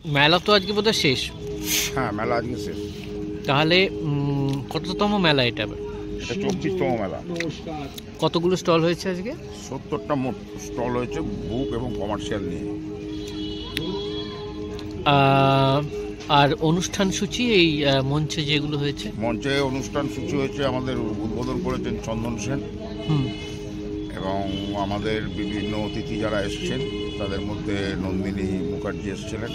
মেলা তো আজকে বোধহয় শেষ। হ্যাঁ, মেলা আজকে শেষ। তাহলে কততম মেলা এটা? এটা 24তম মেলা। কতগুলো স্টল হয়েছে আজকে? 70টা মোট স্টল হয়েছে বুক এবং কমার্শিয়াল নিয়ে। আর অনুষ্ঠান সূচি এই মঞ্চে যেগুলো হয়েছে? মঞ্চে অনুষ্ঠান সূচি হয়েছে, আমাদের উদ্বোধন করেছেন চন্দন সেন এবং আমাদের বিভিন্ন অতিথি যারা এসছেন তাদের মধ্যে নন্দিনী মুখার্জি এসছিলেন,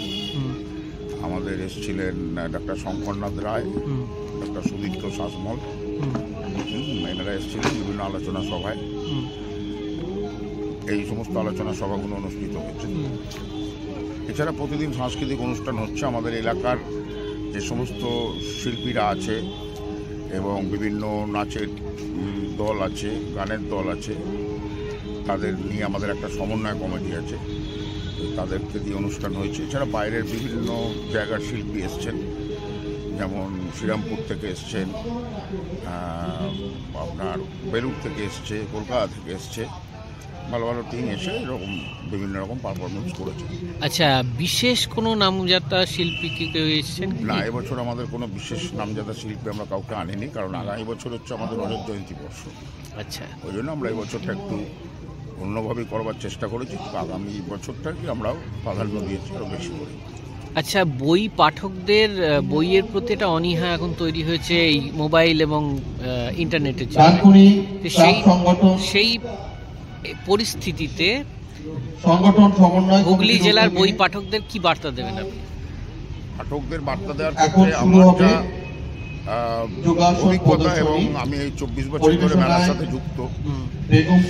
আমাদের এসছিলেন ডক্টর শঙ্করনাথ রায়, ডক্টর সুদীপ্ত শাসমল, এনারা এসছিলেন বিভিন্ন আলোচনা সভায়। এই সমস্ত আলোচনা সভাগুলো অনুষ্ঠিত হয়েছে। এছাড়া প্রতিদিন সাংস্কৃতিক অনুষ্ঠান হচ্ছে। আমাদের এলাকার যে সমস্ত শিল্পীরা আছে এবং বিভিন্ন নাচের দল আছে, গানের দল আছে, তাদের নিয়ে আমাদের একটা সমন্বয় কমিটি আছে, তাদেরকে দিয়ে অনুষ্ঠান হয়েছে। এছাড়া বাইরের বিভিন্ন জায়গার শিল্পী এসছেন, যেমন শ্রীরামপুর থেকে এসছেন, আপনার বেলুর থেকে এসছে, কলকাতা থেকে এসছে, ভালো ভালো টিম এসে এরকম বিভিন্ন রকম পারফরমেন্স করেছে। আচ্ছা, বিশেষ কোনো নামজাদা শিল্পী কি কেউ এসছেন? না, এবছর আমাদের কোনো বিশেষ নামজাদা শিল্পী আমরা কাউকে আনিনি, কারণ আগামী বছর হচ্ছে আমাদের রজত জয়ন্তী বর্ষ। আচ্ছা, ওই জন্য আমরা এই বছরটা একটু অন্যভাবেই করবার চেষ্টা করেছি। আগামী বছরটাকে আমরাও প্রাধান্য দিয়েছি আরও বেশি করে। আচ্ছা, বই পাঠকদের বইয়ের প্রতি একটা অনীহা এখন তৈরি হয়েছে এই মোবাইল এবং ইন্টারনেটের জন্য। সেই পরিস্থিতিতে হুগলি জেলার বই পাঠকদের কি বার্তা দেবেন আপনি? পাঠকদের বার্তা দেওয়ার ক্ষেত্রে আমার যা অভিজ্ঞতা এবং আমি এই 24 বছর ধরে মেলার সাথে যুক্ত,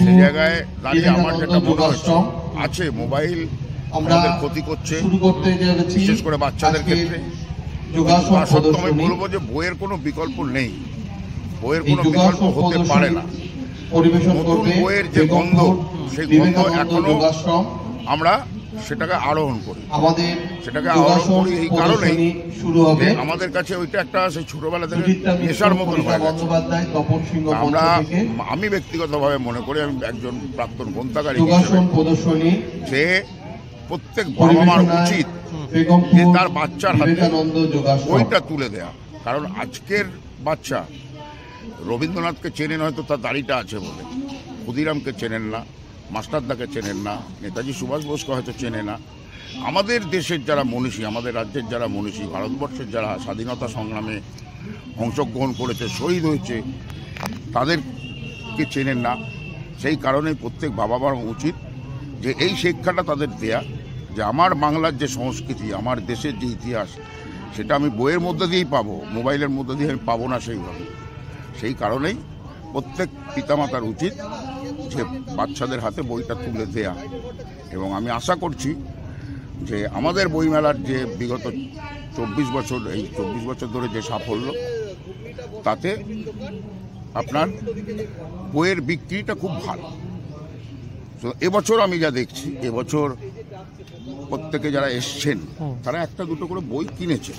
সেই জায়গায় দাঁড়িয়ে আমার যেটা মনে হচ্ছে আছে, মোবাইল আমাদের ক্ষতি করছে, বিশেষ করে বাচ্চাদের ক্ষেত্রে। সত্য আমি বলবো যে বইয়ের কোনো বিকল্প নেই, বইয়ের কোনো বিকল্প হতে পারে না। নতুন বইয়ের যে গন্ধ, সেই গন্ধ এখনো আমরা সেটাকে আরোহণ করি। এই কারণেই আমাদের কাছে ওইটা একটা সেই ছোটবেলা থেকে নেশার মতন হয়ে গেছে। আমি ব্যক্তিগতভাবে মনে করি, আমি একজন প্রাক্তন গ্রন্থাগারিক হিসেবে, যে প্রত্যেক বাবা মার উচিত যে তার বাচ্চার হাতে বইটা তুলে দেয়া। কারণ আজকের বাচ্চা রবীন্দ্রনাথকে চেনেন হয়তো তার দাড়িটা আছে বলে, ক্ষুদিরামকে চেনেন না, মাস্টারদাকে চেনেন না, নেতাজি সুভাষ বোসকে হয়তো চেনে না। আমাদের দেশের যারা মনীষী, আমাদের রাজ্যের যারা মনীষী, ভারতবর্ষের যারা স্বাধীনতা সংগ্রামে অংশগ্রহণ করেছে, শহীদ হয়েছে, তাদেরকে চেনেন না। সেই কারণে প্রত্যেক বাবা মার উচিত যে এই শিক্ষাটা তাদের দেয়া, যে আমার বাংলার যে সংস্কৃতি, আমার দেশের যে ইতিহাস, সেটা আমি বইয়ের মধ্যে দিয়েই পাবো, মোবাইলের মধ্যে দিয়ে আমি পাবো না সেইভাবে। সেই কারণেই প্রত্যেক পিতামাতার উচিত যে বাচ্চাদের হাতে বইটা তুলে দেয়া। এবং আমি আশা করছি যে আমাদের বইমেলার যে বিগত 24 বছর, এই 24 বছর ধরে যে সাফল্য, তাতে আপনার বইয়ের বিক্রিটা খুব ভালো। তো এবছর আমি যা দেখছি, এবছর প্রত্যেকে যারা এসছেন তারা একটা দুটো করে বই কিনেছেন।